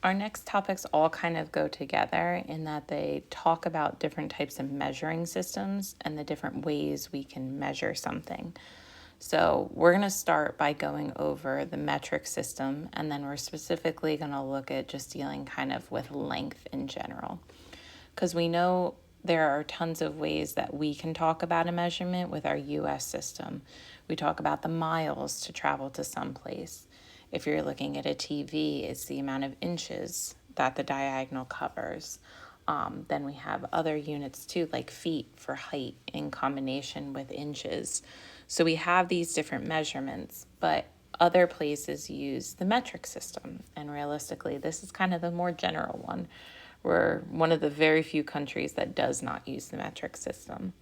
Our next topics all kind of go together in that they talk about different types of measuring systems and the different ways we can measure something. So we're going to start by going over the metric system, and then we're specifically going to look at just dealing kind of with length in general. Because we know there are tons of ways that we can talk about a measurement with our US system. We talk about the miles to travel to some place. If you're looking at a TV, it's the amount of inches that the diagonal covers. Then we have other units too, like feet for height in combination with inches. So we have these different measurements, but other places use the metric system. And realistically, this is kind of the more general one. We're one of the very few countries that does not use the metric system.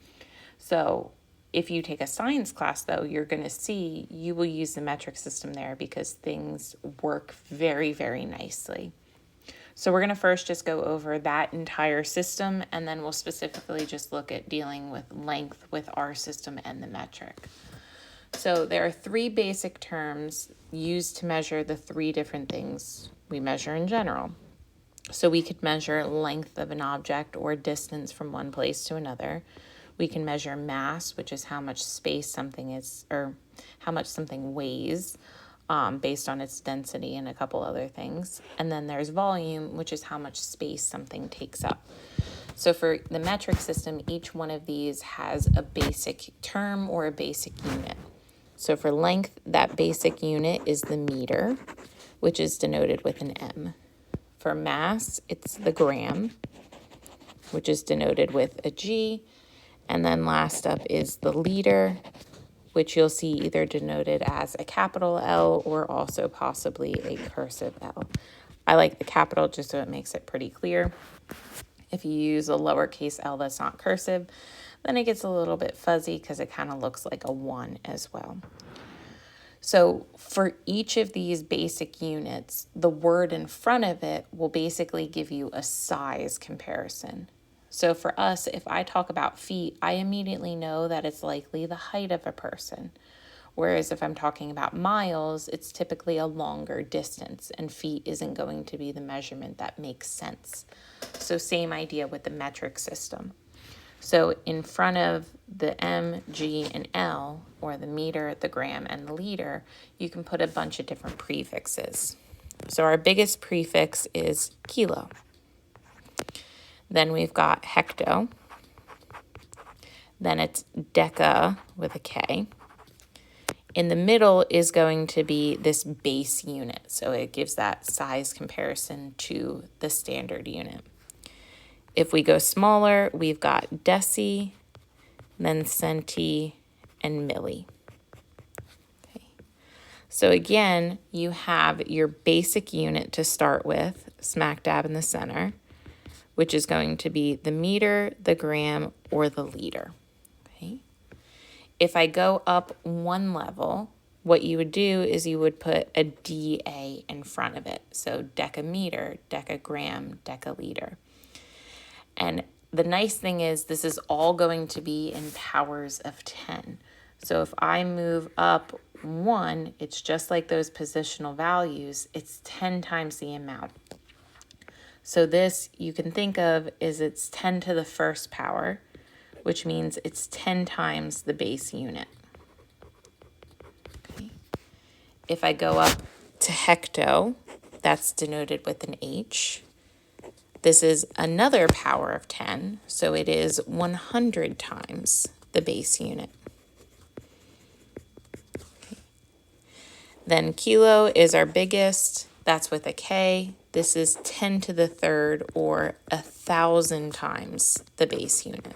So if you take a science class, though, you're going to see you will use the metric system there because things work very, very nicely. So we're going to first just go over that entire system, and then we'll specifically just look at dealing with length with our system and the metric. So there are three basic terms used to measure the three different things we measure in general. So we could measure length of an object or distance from one place to another. We can measure mass, which is how much space something is, or how much something weighs based on its density and a couple other things. And then there's volume, which is how much space something takes up. So for the metric system, each one of these has a basic term or a basic unit. So for length, that basic unit is the meter, which is denoted with an M. For mass, it's the gram, which is denoted with a G. And then last up is the liter, which you'll see either denoted as a capital L or also possibly a cursive L. I like the capital just so it makes it pretty clear. If you use a lowercase L that's not cursive, then it gets a little bit fuzzy because it kind of looks like a 1 as well. So for each of these basic units, the word in front of it will basically give you a size comparison. So for us, if I talk about feet, I immediately know that it's likely the height of a person. Whereas if I'm talking about miles, it's typically a longer distance, and feet isn't going to be the measurement that makes sense. So same idea with the metric system. So in front of the M, G, and L, or the meter, the gram, and the liter, you can put a bunch of different prefixes. So our biggest prefix is kilo. Then we've got hecto. Then it's deca with a K. In the middle is going to be this base unit. So it gives that size comparison to the standard unit. If we go smaller, we've got deci, then centi, and milli. Okay. So again, you have your basic unit to start with, smack dab in the center, which is going to be the meter, the gram, or the liter. Okay. If I go up one level, what you would do is you would put a DA in front of it. So decameter, decagram, decaliter. And the nice thing is this is all going to be in powers of 10. So if I move up 1, it's just like those positional values. It's 10 times the amount. So this you can think of as it's 10 to the first power, which means it's 10 times the base unit. Okay. If I go up to hecto, that's denoted with an H. This is another power of 10, so it is 100 times the base unit. Okay. Then kilo is our biggest, that's with a K. This is 10 to the third, or 1,000 times the base unit.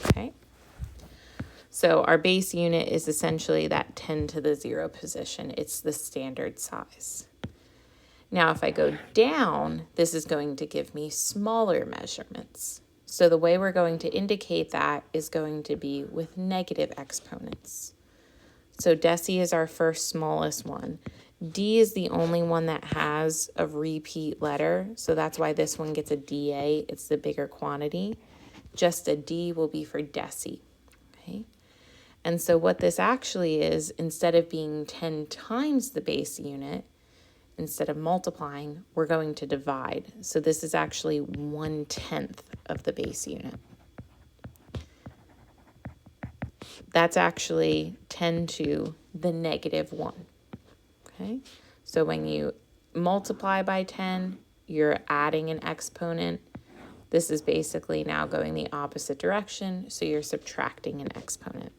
Okay. So our base unit is essentially that 10 to the 0 position. It's the standard size. Now, if I go down, this is going to give me smaller measurements. So the way we're going to indicate that is going to be with negative exponents. So deci is our first smallest one. D is the only one that has a repeat letter, so that's why this one gets a DA. It's the bigger quantity. Just a D will be for deci. Okay? And so what this actually is, instead of being 10 times the base unit, instead of multiplying, we're going to divide. So this is actually 1/10 of the base unit. That's actually 10 to the -1, okay? So when you multiply by 10, you're adding an exponent. This is basically now going the opposite direction, so you're subtracting an exponent.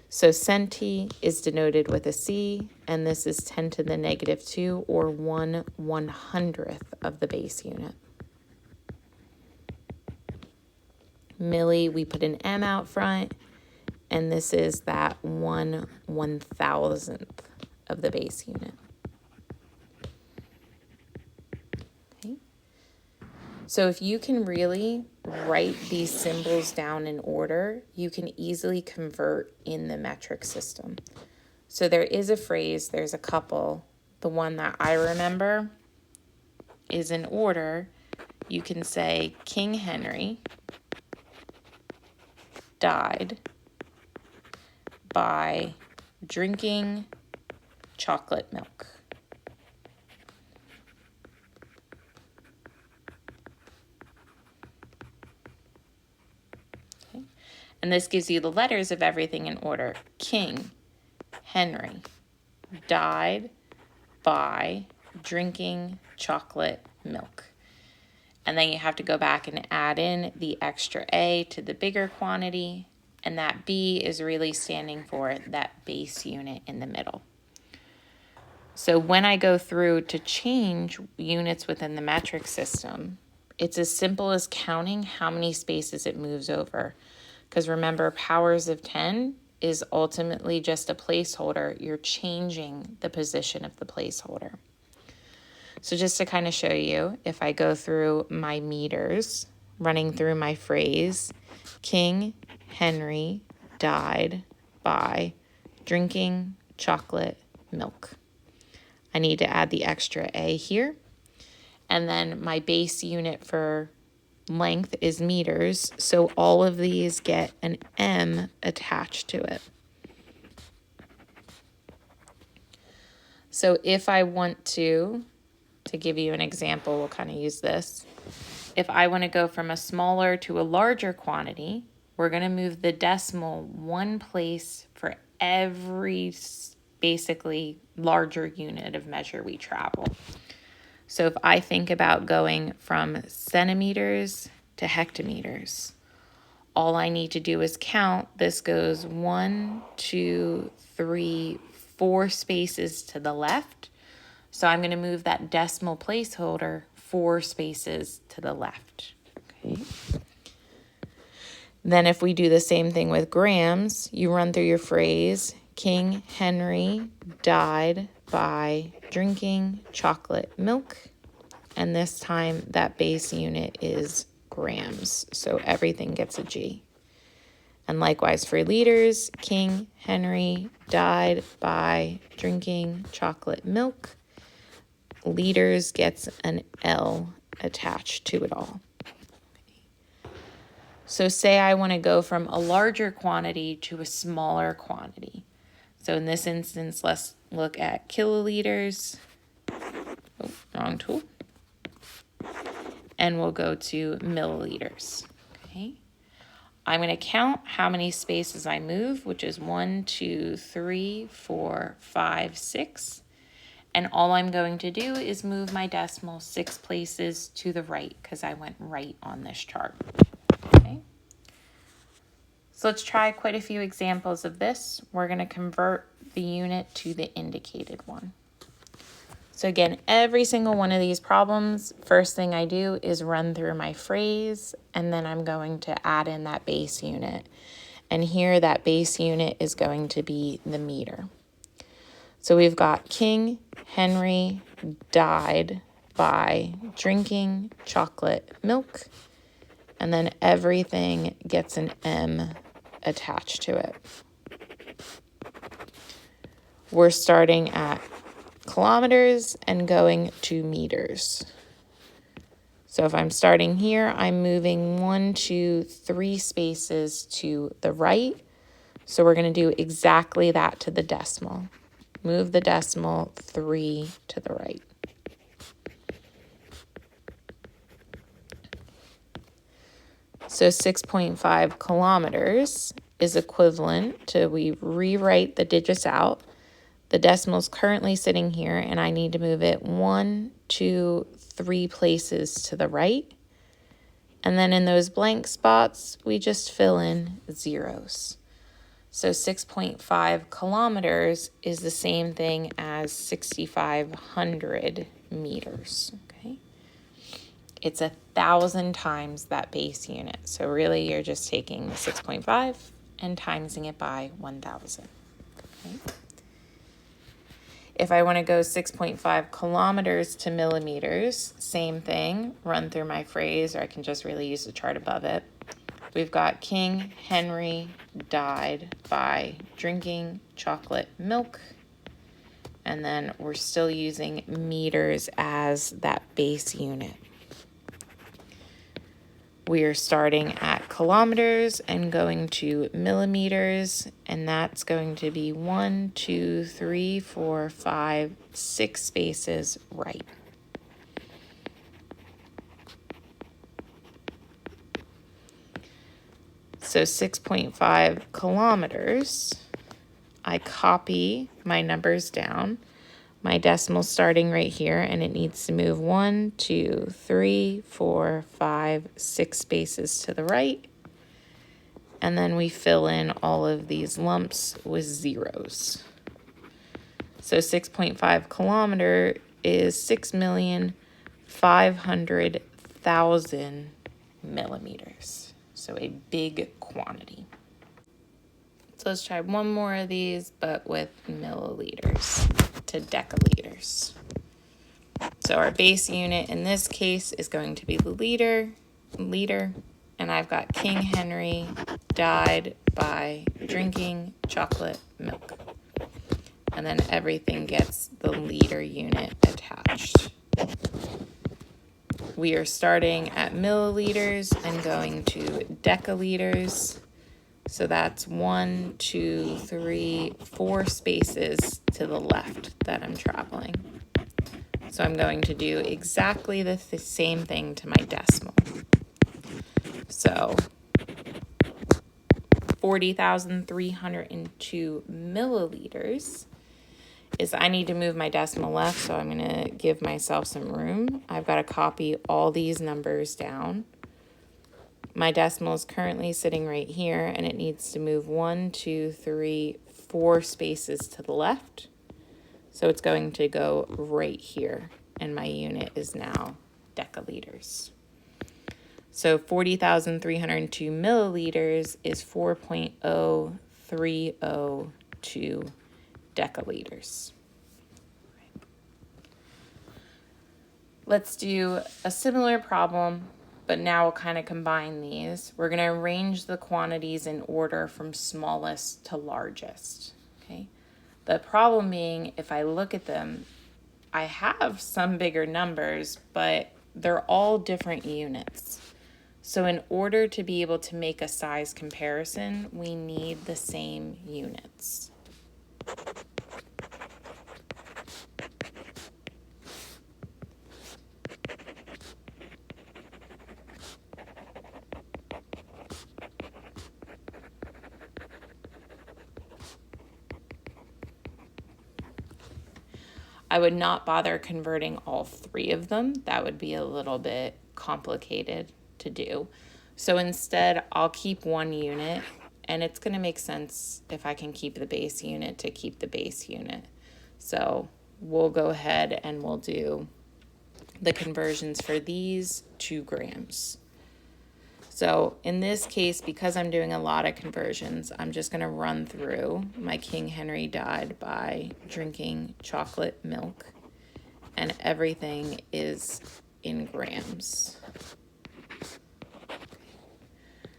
So centi is denoted with a C, and this is 10 to the -2, or 1/100th of the base unit. Milli, we put an M out front, and this is that 1/1000th of the base unit. Okay. So if you can really write these symbols down in order, you can easily convert in the metric system. So there is a phrase, there's a couple. The one that I remember is in order. You can say King Henry died by drinking chocolate milk. Okay. And this gives you the letters of everything in order. King Henry died by drinking chocolate milk. And then you have to go back and add in the extra A to the bigger quantity, and that B is really standing for that base unit in the middle. So when I go through to change units within the metric system, it's as simple as counting how many spaces it moves over. Because remember, powers of 10 is ultimately just a placeholder. You're changing the position of the placeholder. So just to kind of show you, if I go through my meters, running through my phrase, King Henry died by drinking chocolate milk. I need to add the extra A here. And then my base unit for length is meters, so all of these get an M attached to it. So if I want to give you an example, we'll kind of use this. If I want to go from a smaller to a larger quantity, we're going to move the decimal one place for every basically larger unit of measure we travel. So if I think about going from centimeters to hectometers, all I need to do is count. This goes 1, 2, 3, 4 spaces to the left. So I'm going to move that decimal placeholder 4 spaces to the left. Okay. Then if we do the same thing with grams, you run through your phrase, King Henry died by drinking chocolate milk. And this time that base unit is grams. So everything gets a G. And likewise for liters, King Henry died by drinking chocolate milk. Liters gets an L attached to it all. So say I want to go from a larger quantity to a smaller quantity. So in this instance, let's look at kiloliters. Oh, wrong tool. And we'll go to milliliters. Okay. I'm going to count how many spaces I move, which is 1, 2, 3, 4, 5, 6. And all I'm going to do is move my decimal 6 places to the right because I went right on this chart. Okay. So let's try quite a few examples of this. We're going to convert the unit to the indicated one. So again, every single one of these problems, first thing I do is run through my phrase, and then I'm going to add in that base unit. And here that base unit is going to be the meter. So we've got King Henry died by drinking chocolate milk, and then everything gets an M attached to it. We're starting at kilometers and going to meters. So if I'm starting here, I'm moving 1, 2, 3 spaces to the right. So we're going to do exactly that to the decimal. move the decimal 3 to the right. So 6.5 kilometers is equivalent to, we rewrite the digits out. The decimal's currently sitting here, and I need to move it 1, 2, 3 places to the right. And then in those blank spots, we just fill in zeros. So 6.5 kilometers is the same thing as 6,500 meters, okay? It's 1,000 times that base unit. So really you're just taking the 6.5 and timesing it by 1,000, okay? If I want to go 6.5 kilometers to millimeters, same thing, run through my phrase, or I can just really use the chart above it. We've got King Henry died by drinking chocolate milk. And then we're still using meters as that base unit. We are starting at kilometers and going to millimeters, and that's going to be 1, 2, 3, 4, 5, 6 spaces right. So 6.5 kilometers, I copy my numbers down. My decimal starting right here, and it needs to move 1, 2, 3, 4, 5, 6 spaces to the right. And then we fill in all of these lumps with zeros. So 6.5 kilometer is 6,500,000 millimeters. So a big quantity. So let's try one more of these, but with milliliters to decaliters. So our base unit in this case is going to be the liter, and I've got King Henry died by drinking chocolate milk. And then everything gets the liter unit attached. We are starting at milliliters and going to decaliters. So that's 1, 2, 3, 4 spaces to the left that I'm traveling. So I'm going to do exactly the same thing to my decimal. So 40,302 milliliters is, I need to move my decimal left, so I'm going to give myself some room. I've got to copy all these numbers down. My decimal is currently sitting right here, and it needs to move 1, 2, 3, 4 spaces to the left. So it's going to go right here, and my unit is now decaliters. So 40,302 milliliters is 4.0302 decaliters. Let's do a similar problem, but now we'll kind of combine these. We're going to arrange the quantities in order from smallest to largest, okay? The problem being, if I look at them, I have some bigger numbers, but they're all different units. So in order to be able to make a size comparison, we need the same units. I would not bother converting all 3 of them. That would be a little bit complicated to do. So instead, I'll keep 1 unit, and it's going to make sense if I can keep the base unit to keep the base unit. So we'll go ahead and we'll do the conversions for these 2 grams. So in this case, because I'm doing a lot of conversions, I'm just going to run through my King Henry died by drinking chocolate milk, and everything is in grams.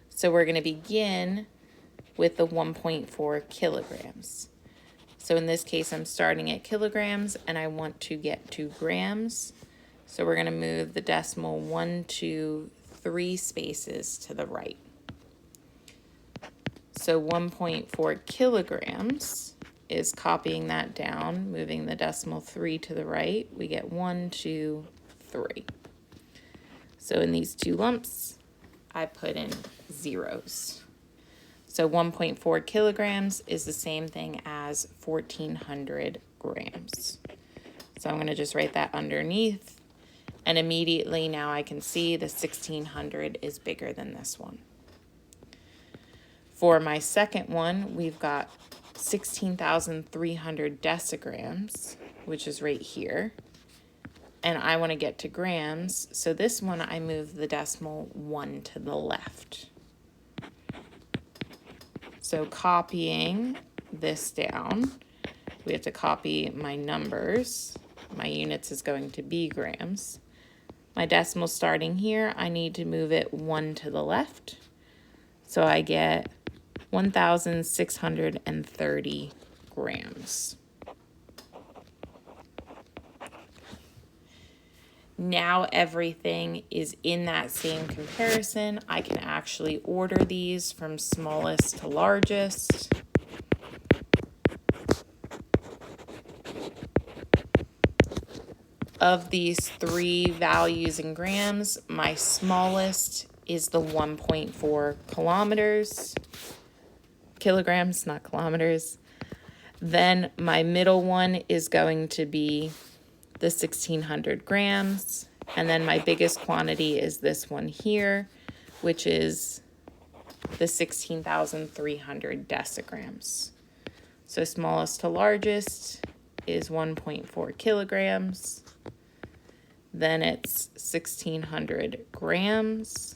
So we're going to begin with the 1.4 kilograms. So in this case, I'm starting at kilograms, and I want to get to grams. So we're going to move the decimal 1, 2, 3 spaces to the right. So 1.4 kilograms is copying that down, moving the decimal 3 to the right. We get 1, 2, 3. So in these two lumps, I put in zeros. So 1.4 kilograms is the same thing as 1,400 grams. So I'm going to just write that underneath. And immediately now I can see the 1,600 is bigger than this one. For my second one, we've got 16,300 decigrams, which is right here. And I want to get to grams. So this one, I move the decimal 1 to the left. So copying this down, we have to copy my numbers. My units is going to be grams. My decimal starting here, I need to move it 1 to the left. So I get 1,630 grams. Now everything is in that same comparison. I can actually order these from smallest to largest. Of these three values in grams, my smallest is the 1.4 kilograms, not kilometers. Then my middle one is going to be the 1,600 grams. And then my biggest quantity is this one here, which is the 16,300 decigrams. So smallest to largest is 1.4 kilograms. Then it's 1,600 grams.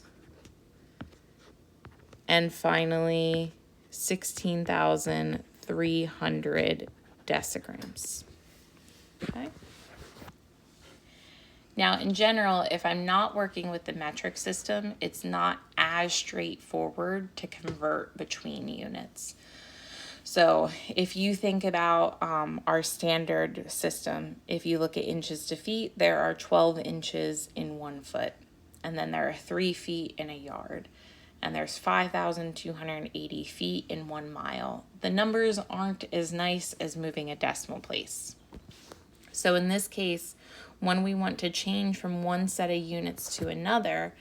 And finally, 16,300 decigrams. Okay. Now, in general, if I'm not working with the metric system, it's not as straightforward to convert between units. So if you think about our standard system, if you look at inches to feet, there are 12 inches in 1 foot. And then there are 3 feet in a yard. And there's 5,280 feet in 1 mile. The numbers aren't as nice as moving a decimal place. So in this case, when we want to change from one set of units to another,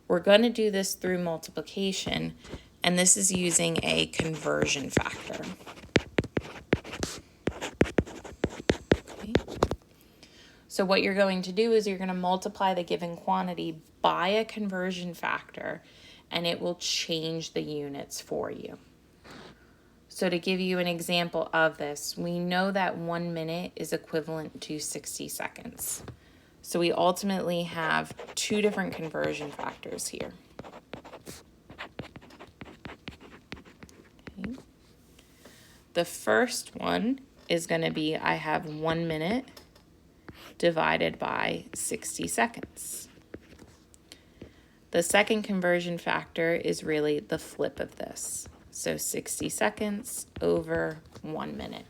we're going to do this through multiplication, and this is using a conversion factor. Okay. So what you're going to do is you're going to multiply the given quantity by a conversion factor, and it will change the units for you. So to give you an example of this, we know that 1 minute is equivalent to 60 seconds. So we ultimately have 2 different conversion factors here. Okay. The first one is going to be I have 1 minute divided by 60 seconds. The second conversion factor is really the flip of this. So 60 seconds over 1 minute.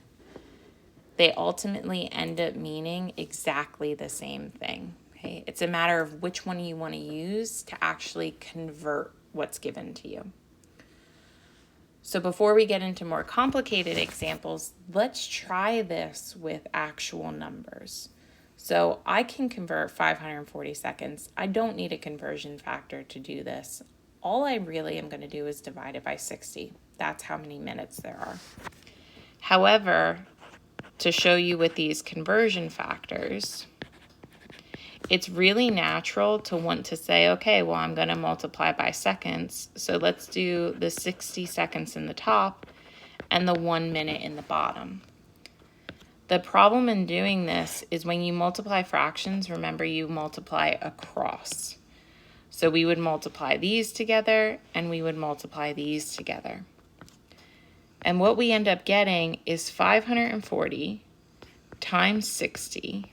They ultimately end up meaning exactly the same thing. Okay? It's a matter of which one you want to use to actually convert what's given to you. So before we get into more complicated examples, let's try this with actual numbers. So I can convert 540 seconds. I don't need a conversion factor to do this. All I really am going to do is divide it by 60. That's how many minutes there are. However, to show you with these conversion factors, it's really natural to want to say, okay, well, I'm going to multiply by seconds. So let's do the 60 seconds in the top and the 1 minute in the bottom. The problem in doing this is when you multiply fractions, remember you multiply across. So we would multiply these together and we would multiply these together. And what we end up getting is 540 times 60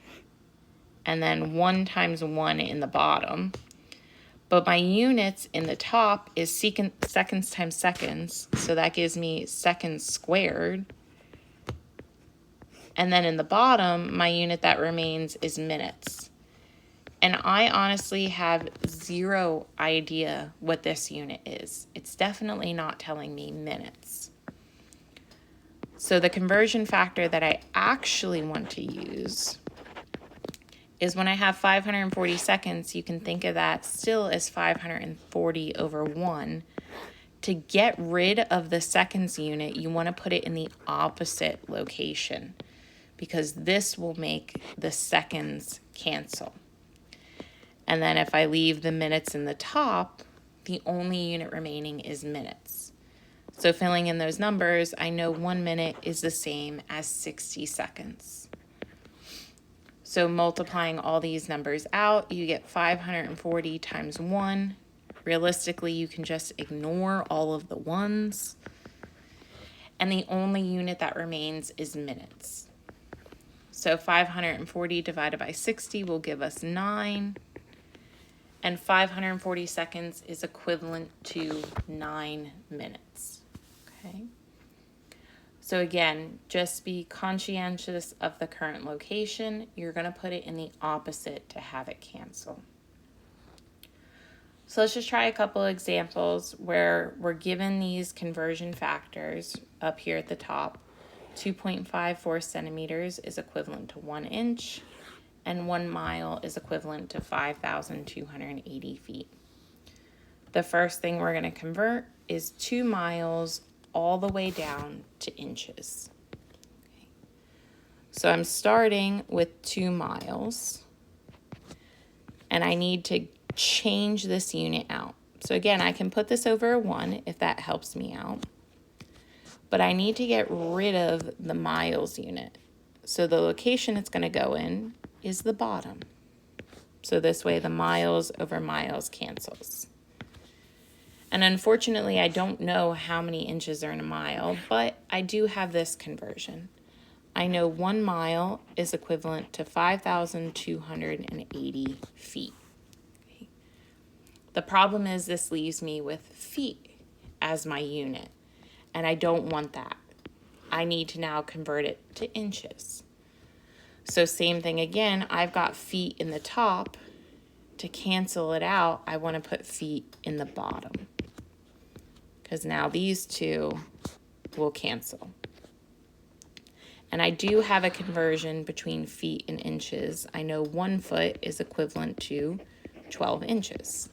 and then 1 times 1 in the bottom. But my units in the top is seconds times seconds, so that gives me seconds squared. And then in the bottom, my unit that remains is minutes. And I honestly have zero idea what this unit is. It's definitely not telling me minutes. So the conversion factor that I actually want to use is when I have 540 seconds, you can think of that still as 540 over 1. To get rid of the seconds unit, you want to put it in the opposite location because this will make the seconds cancel. And then if I leave the minutes in the top, the only unit remaining is minutes. So filling in those numbers, I know 1 minute is the same as 60 seconds. So multiplying all these numbers out, you get 540 times 1. Realistically, you can just ignore all of the ones. And the only unit that remains is minutes. So 540 divided by 60 will give us 9. And 540 seconds is equivalent to 9 minutes. Okay. So again, just be conscientious of the current location. You're going to put it in the opposite to have it cancel. So let's just try a couple examples where we're given these conversion factors up here at the top. 2.54 centimeters is equivalent to 1 inch, and 1 mile is equivalent to 5,280 feet. The first thing we're going to convert is 2 miles all the way down to inches. Okay. So I'm starting with 2 miles, and I need to change this unit out. So again, I can put this over a 1 if that helps me out, but I need to get rid of the miles unit. So the location it's going to go in is the bottom. So this way the miles over miles cancels. And unfortunately, I don't know how many inches are in a mile, but I do have this conversion. I know 1 mile is equivalent to 5,280 feet. Okay. The problem is this leaves me with feet as my unit, and I don't want that. I need to now convert it to inches. So same thing again, I've got feet in the top. To cancel it out, I want to put feet in the bottom, because now these two will cancel. And I do have a conversion between feet and inches. I know 1 foot is equivalent to 12 inches.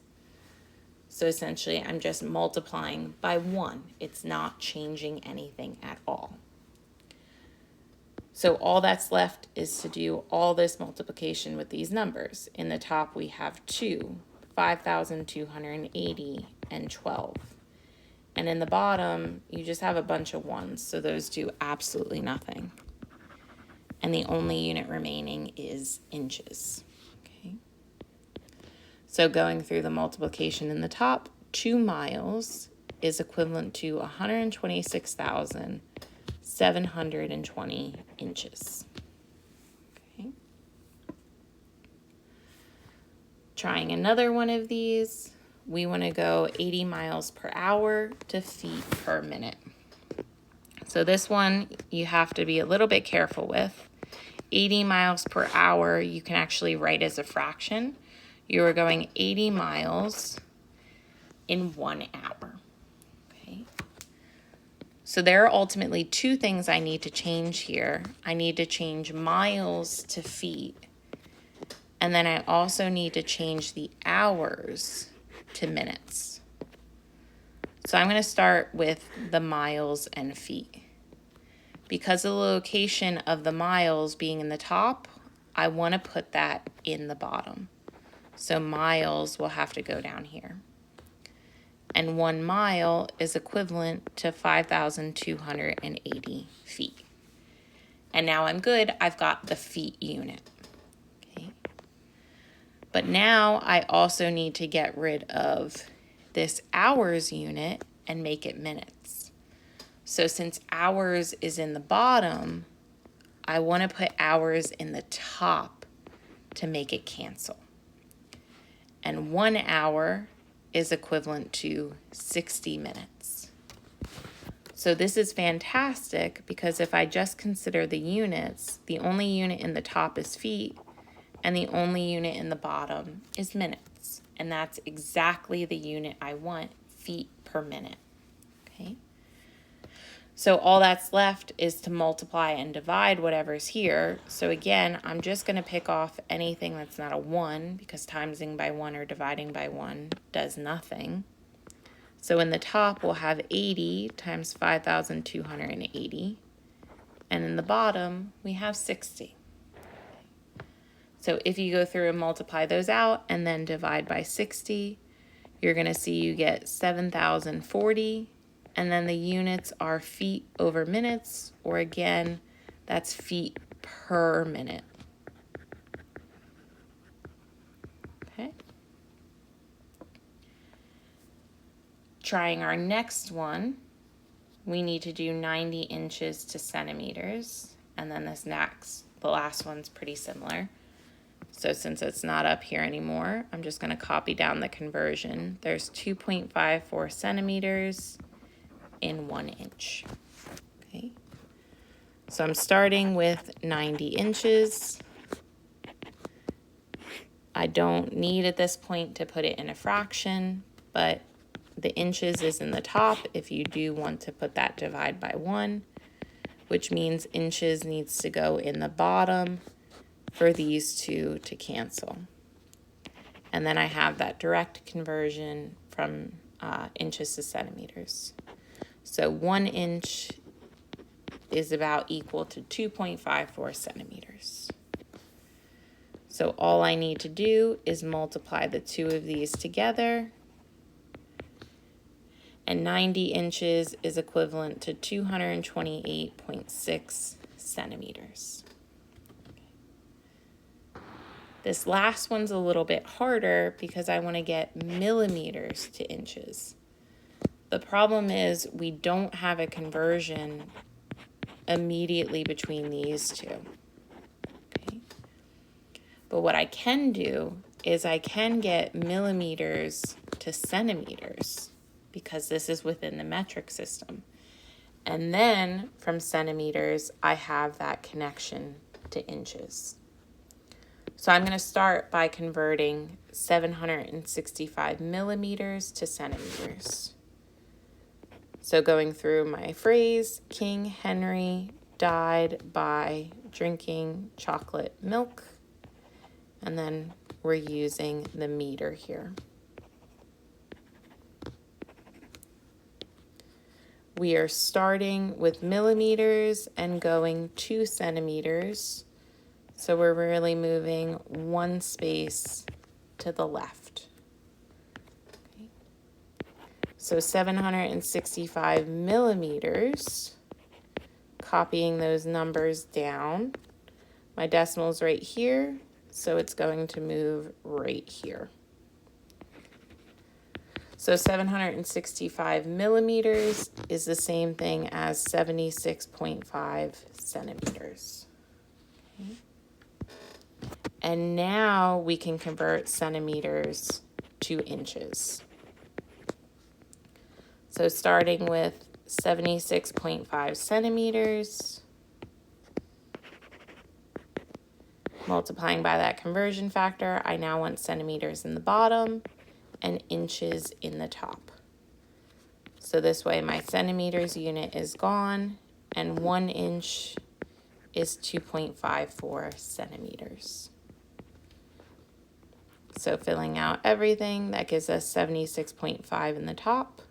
So essentially, I'm just multiplying by 1. It's not changing anything at all. So all that's left is to do all this multiplication with these numbers. In the top, we have 2, 5,280, and 12. And in the bottom, you just have a bunch of 1s, so those do absolutely nothing. And the only unit remaining is inches. Okay. So going through the multiplication in the top, 2 miles is equivalent to 126,720 inches. Okay. Trying another one of these, we want to go 80 miles per hour to feet per minute. So this one you have to be a little bit careful with. 80 miles per hour you can actually write as a fraction. You are going 80 miles in 1 hour. Okay. So there are ultimately 2 things I need to change here. I need to change miles to feet, and then I also need to change the hours to minutes. So I'm going to start with the miles and feet. Because of the location of the miles being in the top, I want to put that in the bottom. So miles will have to go down here. And 1 mile is equivalent to 5,280 feet. And now I'm good. I've got the feet unit. Okay. But now I also need to get rid of this hours unit and make it minutes. So since hours is in the bottom, I want to put hours in the top to make it cancel. And 1 hour is equivalent to 60 minutes. So this is fantastic because if I just consider the units, the only unit in the top is feet and the only unit in the bottom is minutes. And that's exactly the unit I want, feet per minute. Okay. So all that's left is to multiply and divide whatever's here. So again, I'm just going to pick off anything that's not a 1 because timesing by 1 or dividing by 1 does nothing. So in the top, we'll have 80 times 5,280. And in the bottom, we have 60. So if you go through and multiply those out and then divide by 60, you're going to see you get 7,040. And then the units are feet over minutes, or again, that's feet per minute. Okay. Trying our next one, we need to do 90 inches to centimeters. And then the last one's pretty similar. So since it's not up here anymore, I'm just going to copy down the conversion. There's 2.54 centimeters in 1 inch. Okay. So I'm starting with 90 inches. I don't need at this point to put it in a fraction, but the inches is in the top if you do want to put that divide by 1, which means inches needs to go in the bottom for these two to cancel. And then I have that direct conversion from inches to centimeters. So 1 inch is about equal to 2.54 centimeters. So all I need to do is multiply the two of these together. And 90 inches is equivalent to 228.6 centimeters. This last one's a little bit harder because I want to get millimeters to inches. The problem is we don't have a conversion immediately between these two. Okay. But what I can do is I can get millimeters to centimeters because this is within the metric system. And then from centimeters, I have that connection to inches. So I'm going to start by converting 765 millimeters to centimeters. So going through my phrase, King Henry died by drinking chocolate milk. And then we're using the meter here. We are starting with millimeters and going 2 centimeters. So we're really moving one space to the left. Okay. So 765 millimeters, copying those numbers down. My decimal's right here, so it's going to move right here. So 765 millimeters is the same thing as 76.5 centimeters. Okay. And now we can convert centimeters to inches. So starting with 76.5 centimeters, multiplying by that conversion factor, I now want centimeters in the bottom and inches in the top. So this way my centimeters unit is gone, and 1 inch is 2.54 centimeters. So filling out everything, that gives us 76.5 in the top,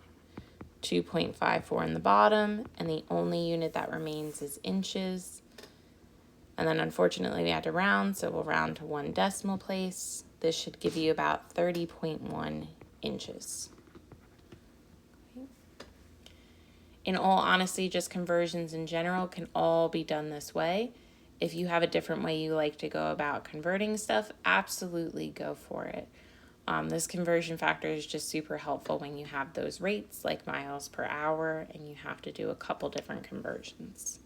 2.54 in the bottom, and the only unit that remains is inches. And then unfortunately we had to round, so we'll round to 1 decimal place. This should give you about 30.1 inches. Okay. In all honesty, just conversions in general can all be done this way. If you have a different way you like to go about converting stuff, absolutely go for it. This conversion factor is just super helpful when you have those rates like miles per hour and you have to do a couple different conversions.